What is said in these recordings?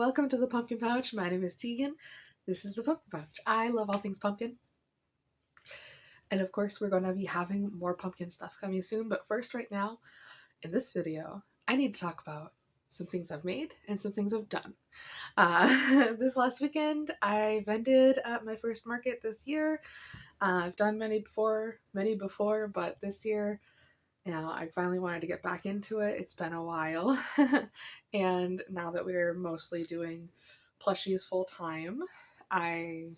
welcome to the Pumpkin Pouch. My name is Tegan. This is the Pumpkin Pouch. I love all things pumpkin. And of course, we're going to be having more pumpkin stuff coming soon. But first, right now, in this video, I need to talk about some things I've made and some things I've done. This last weekend, I vended at my first market this year. I've done many before, but this year, I finally wanted to get back into it. It's been a while. And now that we're mostly doing plushies full time, I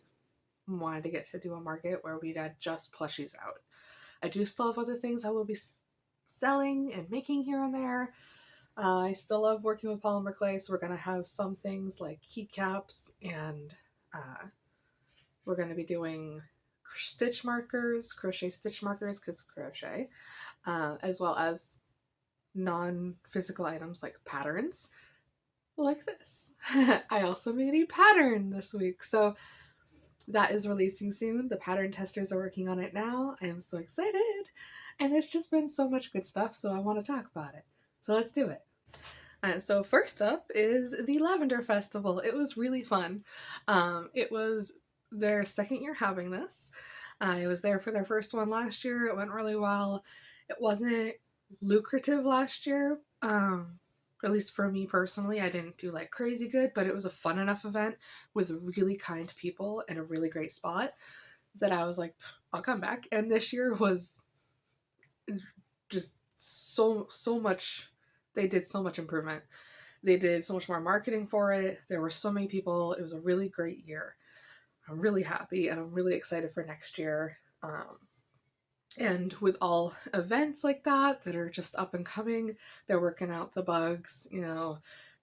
wanted to get to do a market where we'd had just plushies out. I do still have other things I will be selling and making here and there. I still love working with polymer clay, so we're going to have some things like keycaps, and we're going to be doing stitch markers, crochet stitch markers, because crochet, as well as non-physical items like patterns like this. I also made a pattern this week, so that is releasing soon. The pattern testers are working on it now. I am so excited, and there's just been so much good stuff, so I want to talk about it. So let's do it. So first up is the Lavender Festival. It was really fun. It was their second year having this. I was there for their first one last year. It went really well. It wasn't lucrative last year, at least for me personally. I didn't do like crazy good, but it was a fun enough event with really kind people and a really great spot that I was like, I'll come back. And this year was just so much. They did so much improvement. They did so much more marketing for it. There were so many people. It was a really great year. I'm really happy, and I'm really excited for next year. And with all events like that are just up and coming, they're working out the bugs.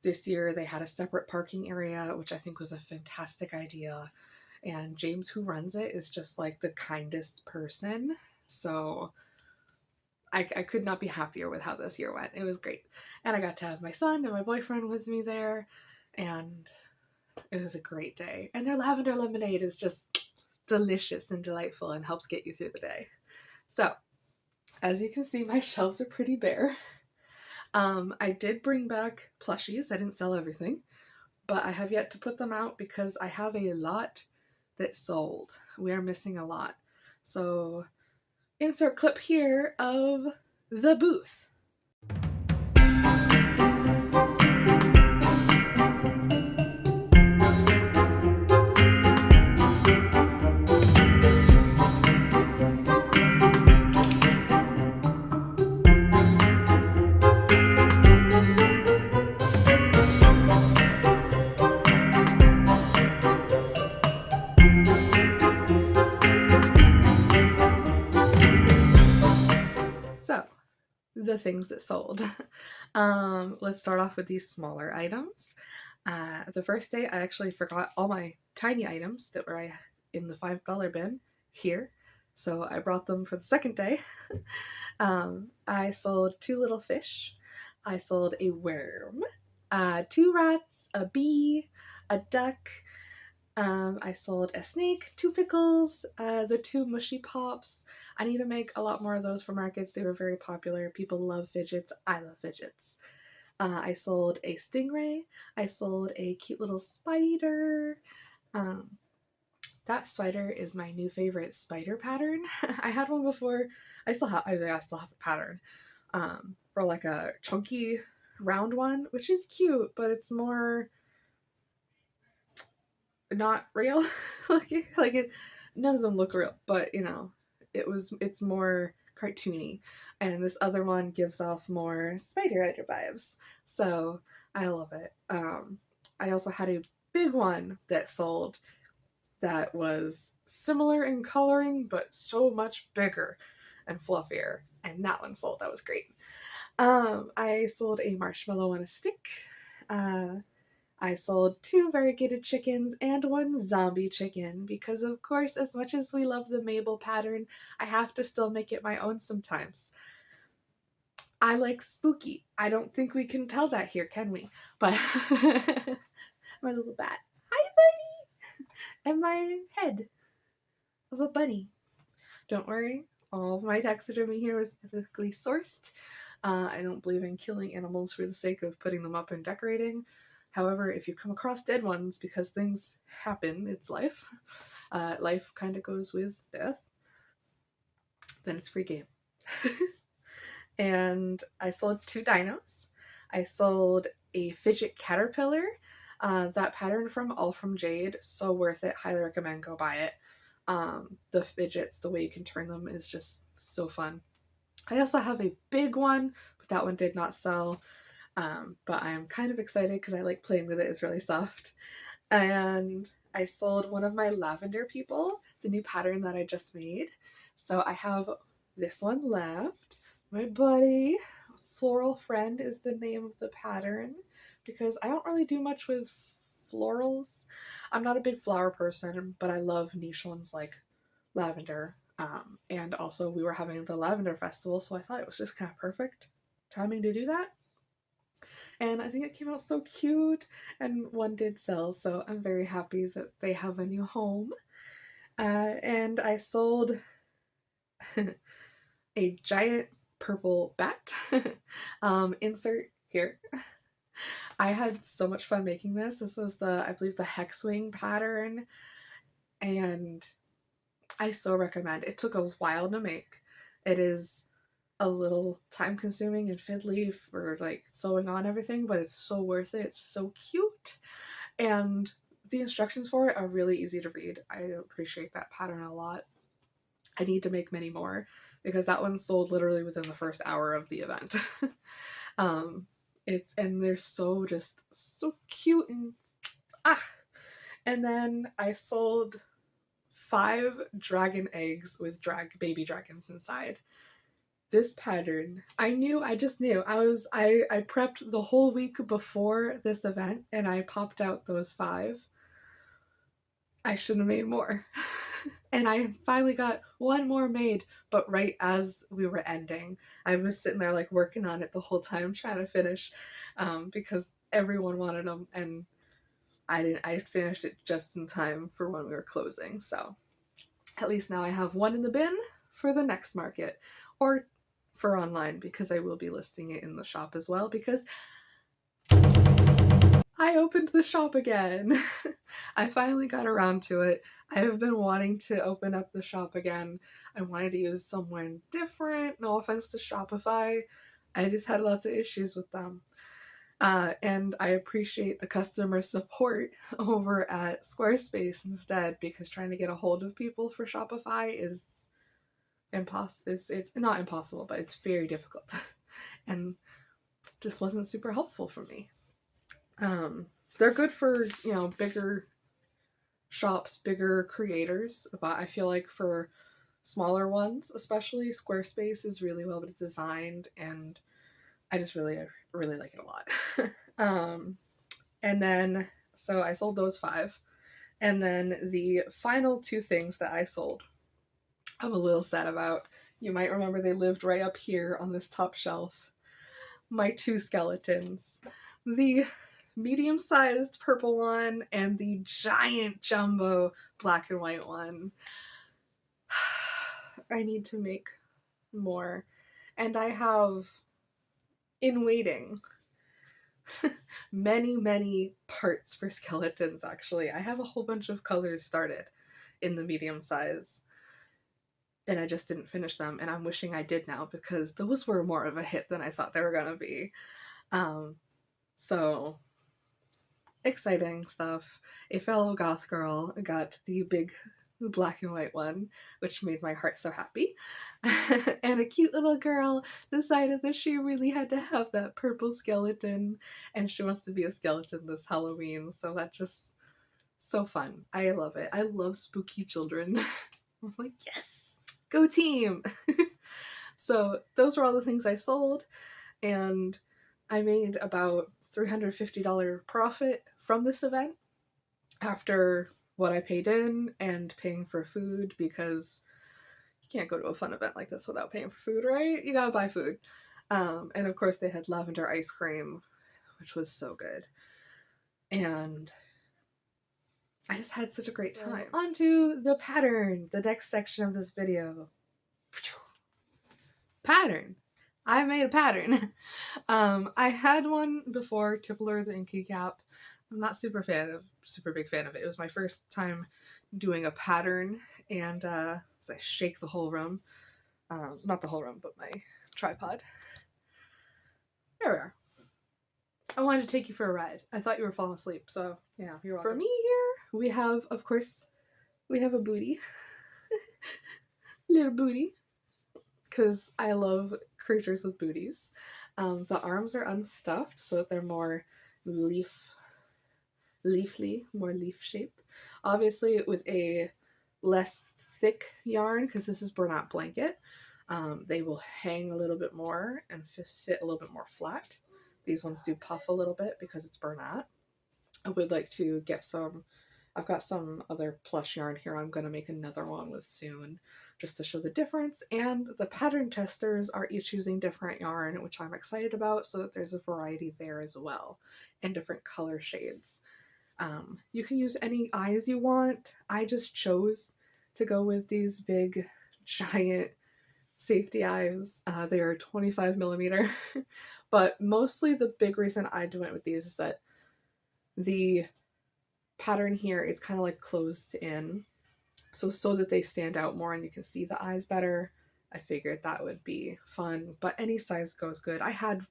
This year they had a separate parking area, which I think was a fantastic idea. And James, who runs it, is just like the kindest person. So I could not be happier with how this year went. It was great. And I got to have my son and my boyfriend with me there, and it was a great day. And their lavender lemonade is just delicious and delightful and helps get you through the day. So, as you can see, my shelves are pretty bare. I did bring back plushies. I didn't sell everything, but I have yet to put them out because I have a lot that sold. We are missing a lot. So, insert clip here of the booth. So, the things that sold. Let's start off with these smaller items. The first day, I actually forgot all my tiny items that were in the $5 bin here, so I brought them for the second day. I sold 2 little fish. I sold a worm, 2 rats, a bee, a duck. I sold a snake, 2 pickles, the 2 mushy pops. I need to make a lot more of those for markets. They were very popular. People love fidgets. I love fidgets. I sold a stingray. I sold a cute little spider. That spider is my new favorite spider pattern. I had one before. I still have the pattern for like a chunky round one, which is cute, but it's more not real. None of them look real, but it's more cartoony, and this other one gives off more spider rider vibes, so I love it. I also had a big one that sold that was similar in coloring but so much bigger and fluffier, and that one sold. That was great. I sold a marshmallow on a stick. I sold 2 variegated chickens and 1 zombie chicken because, of course, as much as we love the Mabel pattern, I have to still make it my own sometimes. I like spooky. I don't think we can tell that here, can we? But my little bat. Hi, buddy! And my head of a bunny. Don't worry, all of my taxidermy here was ethically sourced. I don't believe in killing animals for the sake of putting them up and decorating. However, if you come across dead ones, because things happen, it's life, life kind of goes with death, then it's free game. And I sold 2 dinos. I sold a fidget caterpillar. That pattern from All From Jade, so worth it. Highly recommend, go buy it. The fidgets, the way you can turn them is just so fun. I also have a big one, but that one did not sell. But I'm kind of excited because I like playing with it. It's really soft. And I sold one of my lavender people, the new pattern that I just made. So I have this one left. My buddy, Floral Friend is the name of the pattern, because I don't really do much with florals. I'm not a big flower person, but I love niche ones like lavender. And also we were having the lavender festival, so I thought it was just kind of perfect timing to do that. And I think it came out so cute, and one did sell, so I'm very happy that they have a new home. And I sold a giant purple bat. Insert here. I had so much fun making this. This was the, I believe, the Hexwing pattern, and I so recommend. It took a while to make. It is a little time consuming and fiddly for like sewing on everything, but it's so worth it. It's so cute, and the instructions for it are really easy to read. I appreciate that pattern a lot. I need to make many more because that one sold literally within the first hour of the event. And they're so just so cute, and then I sold 5 dragon eggs with baby dragons inside. This pattern, I just knew. I prepped the whole week before this event and I popped out those 5. I should have made more. And I finally got one more made, but right as we were ending. I was sitting there like working on it the whole time trying to finish, because everyone wanted them, and I finished it just in time for when we were closing. So at least now I have one in the bin for the next market, or for online, because I will be listing it in the shop as well, because I opened the shop again. I finally got around to it. I have been wanting to open up the shop again. I wanted to use someone different. No offense to Shopify. I just had lots of issues with them. And I appreciate the customer support over at Squarespace instead, because trying to get a hold of people for Shopify is it's not impossible, but it's very difficult. And just wasn't super helpful for me. They're good for, bigger shops, bigger creators, but I feel like for smaller ones, especially, Squarespace is really well designed, and I just really like it a lot. And then, so I sold those 5. And then the final 2 things that I sold, I'm a little sad about. You might remember they lived right up here on this top shelf. My 2 skeletons. The medium-sized purple one and the giant jumbo black and white one. I need to make more. And I have, in waiting, many parts for skeletons, actually. I have a whole bunch of colors started in the medium size, and I just didn't finish them, and I'm wishing I did now, because those were more of a hit than I thought they were gonna be. So exciting stuff. A fellow goth girl got the big black and white one, which made my heart so happy. And a cute little girl decided that she really had to have that purple skeleton, and she wants to be a skeleton this Halloween, so that's just so fun. I love it. I love spooky children. I'm like, yes, go team. So those were all the things I sold, and I made about $350 profit from this event after what I paid in and paying for food, because you can't go to a fun event like this without paying for food, right? You gotta buy food. And of course they had lavender ice cream, which was so good. And I just had such a great time. On to the pattern, the next section of this video. Pattern. I made a pattern. I had one before, Tippler the Inky Cap. I'm not super big fan of it. It was my first time doing a pattern, and so I shake the whole room. Not the whole room, but my tripod. There we are. I wanted to take you for a ride. I thought you were falling asleep, so yeah, you're welcome. For me here, we have, of course, we have a booty. Little booty. Because I love creatures with booties. The arms are unstuffed, so that they're more leafly, more leaf shape. Obviously, with a less thick yarn, because this is burlap blanket, they will hang a little bit more and sit a little bit more flat. These ones do puff a little bit because it's burlap. I would like to get some. I've got some other plush yarn here I'm going to make another one with soon, just to show the difference. And the pattern testers are each using different yarn, which I'm excited about, so that there's a variety there as well, and different color shades. You can use any eyes you want. I just chose to go with these big, giant safety eyes. They are 25 millimeter, but mostly the big reason I went with these is that the pattern here, it's kind of like closed in, so that they stand out more and you can see the eyes better. I figured that would be fun, but any size goes good. I had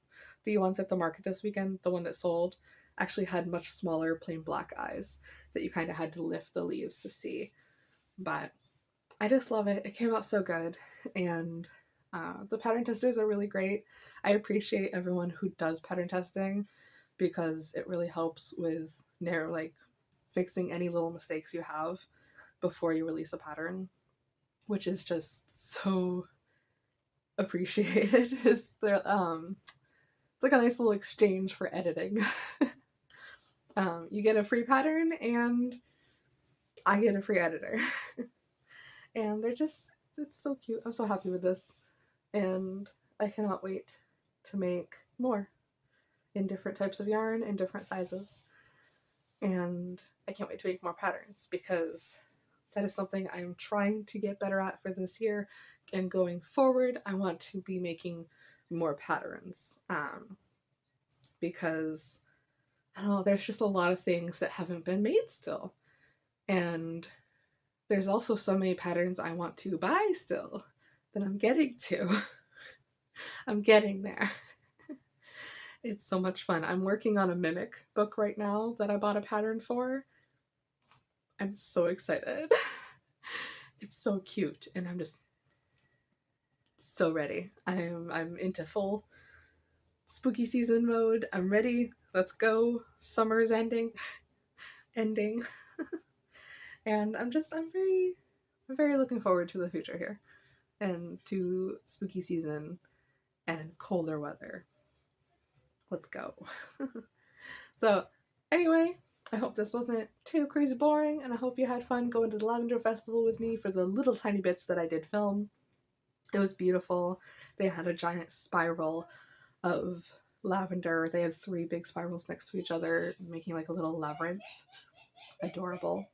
the ones at the market this weekend, the one that sold, actually had much smaller plain black eyes that you kind of had to lift the leaves to see. But I just love it. It came out so good, and the pattern testers are really great. I appreciate everyone who does pattern testing because it really helps with fixing any little mistakes you have before you release a pattern, which is just so appreciated. It's like a nice little exchange for editing. You get a free pattern and I get a free editor. And it's so cute. I'm so happy with this. And I cannot wait to make more in different types of yarn and different sizes. And I can't wait to make more patterns because that is something I'm trying to get better at for this year. And going forward, I want to be making more patterns. Because, I don't know, there's just a lot of things that haven't been made still. And there's also so many patterns I want to buy still that I'm getting to. I'm getting there. It's so much fun. I'm working on a mimic book right now that I bought a pattern for. I'm so excited. It's so cute, and I'm just so ready. I'm into full spooky season mode. I'm ready. Let's go. Summer's ending. And I'm very looking forward to the future here and to spooky season and colder weather. Let's go. So anyway, I hope this wasn't too crazy boring, and I hope you had fun going to the Lavender Festival with me for the little tiny bits that I did film. It was beautiful. They had a giant spiral of lavender. They had 3 big spirals next to each other, making like a little labyrinth. Adorable.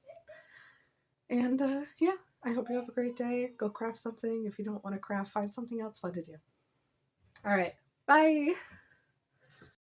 And yeah, I hope you have a great day. Go craft something. If you don't want to craft, find something else fun to do. All right. Bye.